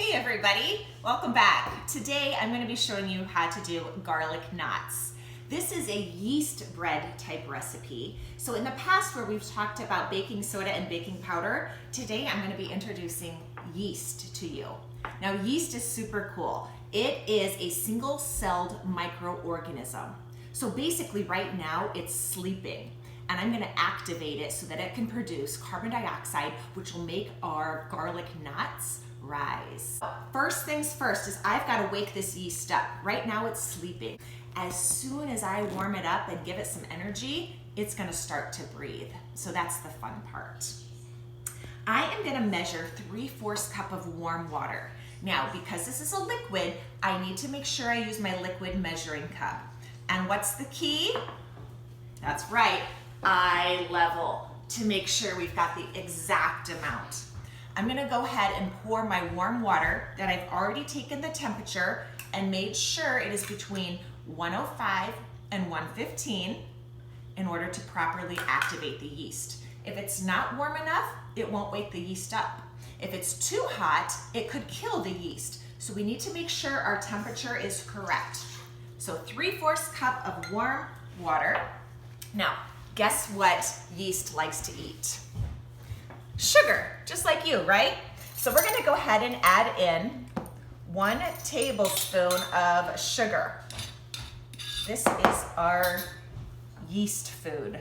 Hey everybody, welcome back. Today I'm going to be showing you how to do garlic knots. This is a yeast bread type recipe. So in the past where we've talked about baking soda and baking powder, today I'm going to be introducing yeast to you. Now yeast is super cool. It is a single-celled microorganism. So basically right now it's sleeping. And I'm going to activate it so that it can produce carbon dioxide, which will make our garlic knots rise. First things first is I've got to wake this yeast up. Right now it's sleeping. As soon as I warm it up and give it some energy, it's going to start to breathe. So that's the fun part. I am going to measure 3/4 cup of warm water. Now, because this is a liquid, I need to make sure I use my liquid measuring cup. And what's the key? That's right. Eye level to make sure we've got the exact amount. I'm gonna go ahead and pour my warm water that I've already taken the temperature and made sure it is between 105 and 115 in order to properly activate the yeast. If it's not warm enough, it won't wake the yeast up. If it's too hot, it could kill the yeast. So we need to make sure our temperature is correct. So 3/4 cup of warm water. Now, guess what yeast likes to eat? Sugar, just like you, right? So we're gonna go ahead and add in 1 tablespoon of sugar. This is our yeast food.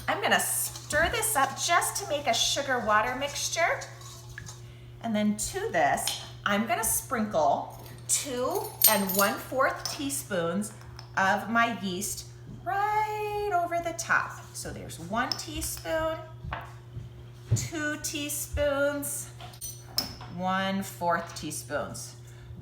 I'm gonna stir this up just to make a sugar water mixture. And then to this, I'm gonna sprinkle 2 1/4 teaspoons of my yeast right over the top. So there's 1 teaspoon, 2 teaspoons, 1/4 teaspoons.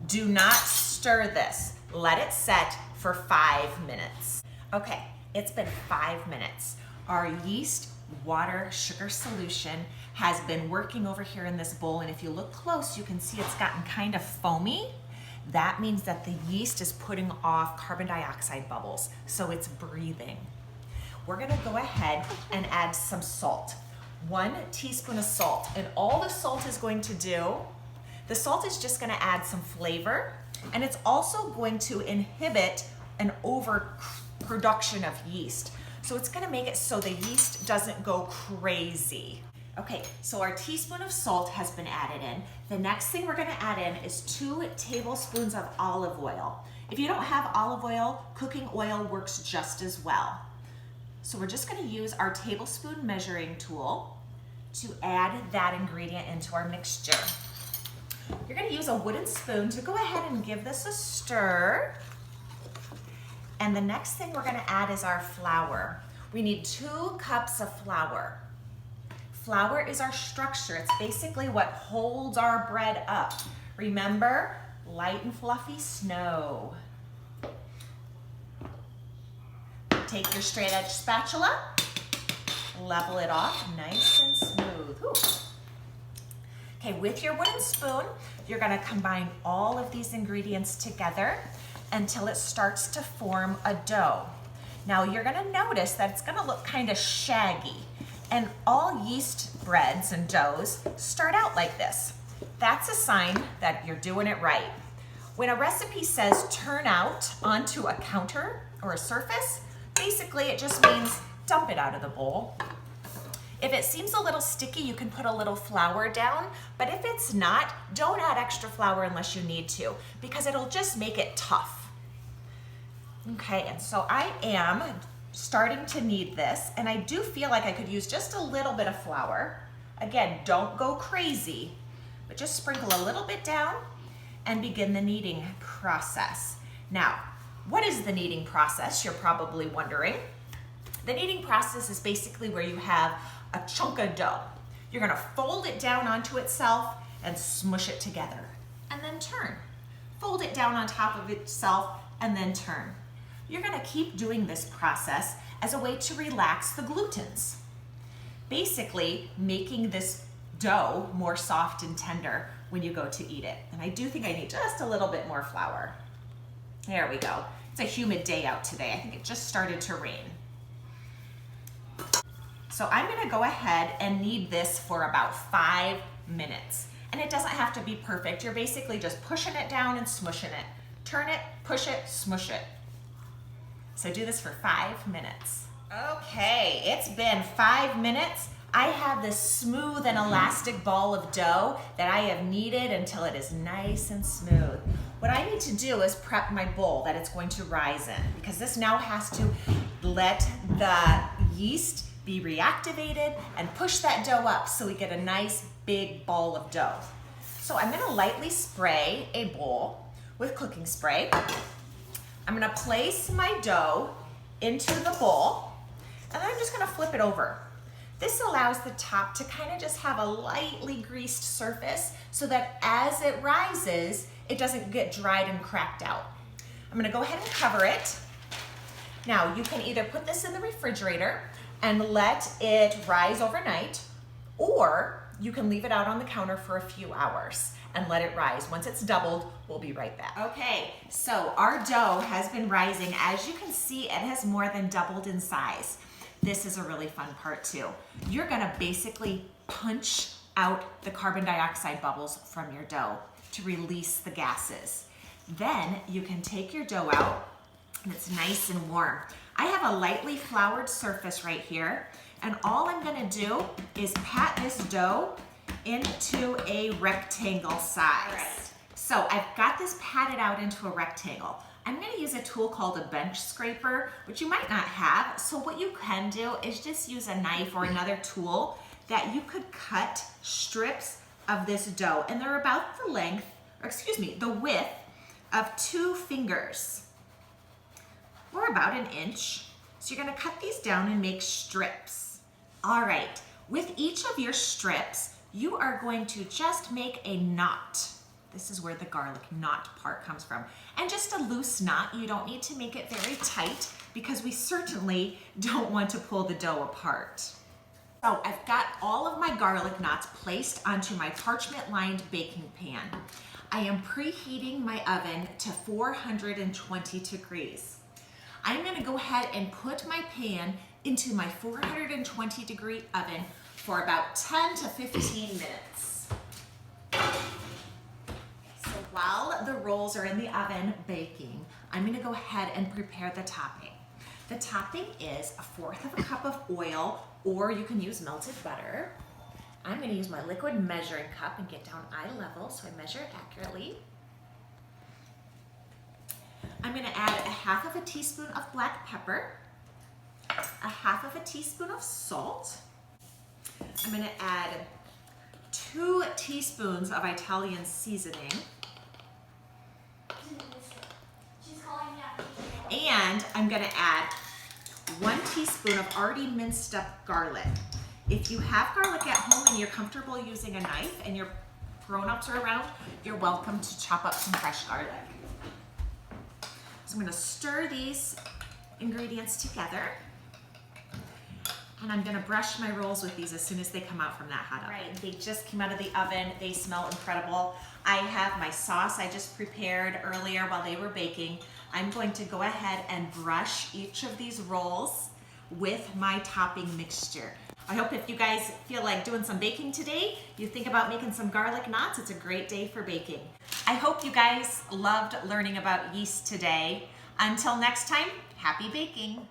Do not stir this. Let it set for 5 minutes. Okay, it's been 5 minutes. Our yeast water sugar solution has been working over here in this bowl, and if you look close, you can see it's gotten kind of foamy. That means that the yeast is putting off carbon dioxide bubbles, so it's breathing. We're gonna go ahead and add some salt. 1 teaspoon of salt, and all the salt is going to do, the salt is just gonna add some flavor, and it's also going to inhibit an overproduction of yeast. So it's gonna make it so the yeast doesn't go crazy. Okay, so our teaspoon of salt has been added in. The next thing we're gonna add in is 2 tablespoons of olive oil. If you don't have olive oil, cooking oil works just as well. So we're just gonna use our tablespoon measuring tool to add that ingredient into our mixture. You're gonna use a wooden spoon to go ahead and give this a stir. And the next thing we're gonna add is our flour. We need 2 cups of flour. Flour is our structure. It's basically what holds our bread up. Remember, light and fluffy snow. Take your straight edge spatula, level it off nice and smooth. Whew. Okay, with your wooden spoon, you're gonna combine all of these ingredients together until it starts to form a dough. Now you're gonna notice that it's gonna look kind of shaggy, and all yeast breads and doughs start out like this. That's a sign that you're doing it right. When a recipe says turn out onto a counter or a surface, basically it just means dump it out of the bowl. If it seems a little sticky, you can put a little flour down, but if it's not, don't add extra flour unless you need to, because it'll just make it tough. Okay, and so I am starting to knead this, and I do feel like I could use just a little bit of flour. Again, don't go crazy, but just sprinkle a little bit down and begin the kneading process. Now, what is the kneading process? You're probably wondering. The kneading process is basically where you have a chunk of dough. You're gonna fold it down onto itself and smush it together, and then turn. Fold it down on top of itself and then turn. You're gonna keep doing this process as a way to relax the glutens. Basically, making this dough more soft and tender when you go to eat it. And I do think I need just a little bit more flour. There we go. It's a humid day out today. I think it just started to rain. So I'm gonna go ahead and knead this for about 5 minutes. And it doesn't have to be perfect. You're basically just pushing it down and smushing it. Turn it, push it, smush it. So do this for 5 minutes. Okay, it's been 5 minutes. I have this smooth and elastic ball of dough that I have kneaded until it is nice and smooth. What I need to do is prep my bowl that it's going to rise in, because this now has to let the yeast be reactivated and push that dough up so we get a nice big ball of dough. So I'm gonna lightly spray a bowl with cooking spray. I'm gonna place my dough into the bowl, and then I'm just gonna flip it over. This allows the top to kind of just have a lightly greased surface so that as it rises, it doesn't get dried and cracked out. I'm gonna go ahead and cover it. Now, you can either put this in the refrigerator and let it rise overnight, or you can leave it out on the counter for a few hours and let it rise. Once it's doubled, we'll be right back. Okay, so our dough has been rising. As you can see, it has more than doubled in size. This is a really fun part too. You're gonna basically punch out the carbon dioxide bubbles from your dough to release the gases. Then you can take your dough out and it's nice and warm. I have a lightly floured surface right here, and all I'm gonna do is pat this dough into a rectangle size. Right. So I've got this patted out into a rectangle. I'm gonna use a tool called a bench scraper, which you might not have. So what you can do is just use a knife or another tool that you could cut strips of this dough, and they're about the length, or excuse me, the width of 2 fingers, or about 1 inch. So you're gonna cut these down and make strips. All right, with each of your strips, you are going to just make a knot. This is where the garlic knot part comes from. And just a loose knot. You don't need to make it very tight because we certainly don't want to pull the dough apart. So I've got all of my garlic knots placed onto my parchment-lined baking pan. I am preheating my oven to 420 degrees. I'm gonna go ahead and put my pan into my 420 degree oven for about 10 to 15 minutes. So while the rolls are in the oven baking, I'm gonna go ahead and prepare the topping. The topping is 1/4 cup of oil, or you can use melted butter. I'm gonna use my liquid measuring cup and get down eye level so I measure it accurately. I'm gonna add 1/2 teaspoon of black pepper, 1/2 teaspoon of salt. I'm gonna add 2 teaspoons of Italian seasoning. And I'm gonna add 1 teaspoon of already minced up garlic. If you have garlic at home and you're comfortable using a knife and your grown-ups are around, you're welcome to chop up some fresh garlic. So I'm gonna stir these ingredients together, and I'm gonna brush my rolls with these as soon as they come out from that hot oven. Right, they just came out of the oven. They smell incredible. I have my sauce I just prepared earlier while they were baking. I'm going to go ahead and brush each of these rolls with my topping mixture. I hope if you guys feel like doing some baking today, you think about making some garlic knots. It's a great day for baking. I hope you guys loved learning about yeast today. Until next time, happy baking.